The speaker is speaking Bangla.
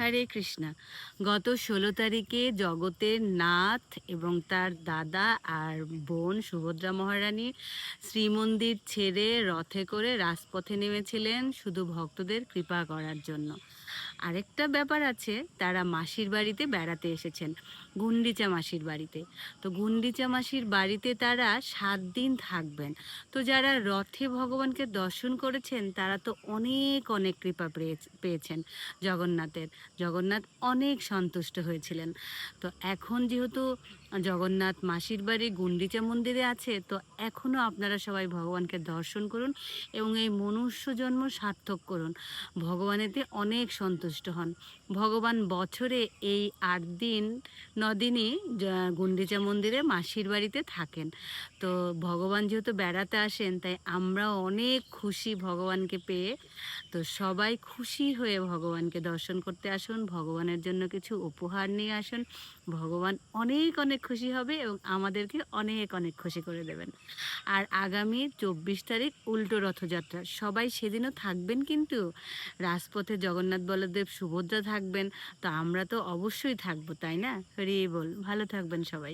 হরে কৃষ্ণা। গত 16 তারিখে জগতের নাথ এবং তার দাদা আর বোন সুভদ্রা মহারানী শ্রীমন্দির ছেড়ে রথে করে রাজপথে নেমেছিলেন শুধু ভক্তদের কৃপা করার জন্য। আরেকটা ব্যাপার আছে, তারা মাসির বাড়িতে বেড়াতে এসেছেন, গুন্ডিচা মাসির বাড়িতে। তো গুন্ডিচা মাসির বাড়িতে তারা 7 দিন থাকবেন। তো যারা রথে ভগবানকে দর্শন করেছেন তারা তো অনেক অনেক কৃপা পেয়েছেন জগন্নাথের। জগন্নাথ অনেক সন্তুষ্ট হয়েছিলেন। তো এখন যেহেতু জগন্নাথ মাসির বাড়ি গুন্ডিচা মন্দিরে আছে, তো এখনও আপনারা সবাই ভগবানকে দর্শন করুন এবং এই মনুষ্য জন্ম সার্থক করুন। ভগবানেতে অনেক সন্তুষ্ট হন ভগবান। বছরে এই 8 দিন 9 দিনই গুন্ডিচা মন্দিরে মাসির বাড়িতে থাকেন। তো ভগবান যেহেতু বেড়াতে আসেন, তাই আমরাও অনেক খুশি ভগবানকে পেয়ে। তো সবাই খুশি হয়ে ভগবানকে দর্শন করতে আসুন, ভগবানের জন্য কিছু উপহার নিয়ে আসুন। ভগবান অনেক অনেক খুশি হবে এবং আমাদেরকে অনেক অনেক খুশি করে দেবেন। আর আগামী 24 তারিখ উল্টো রথযাত্রা, সবাই সেদিনও থাকবেন কিন্তু রাজপথে জগন্নাথ বলদেব সুভদ্রা থাকবেন। তো আমরা তো অবশ্যই থাকবো, তাই না? হরি বল। ভালো থাকবেন সবাই।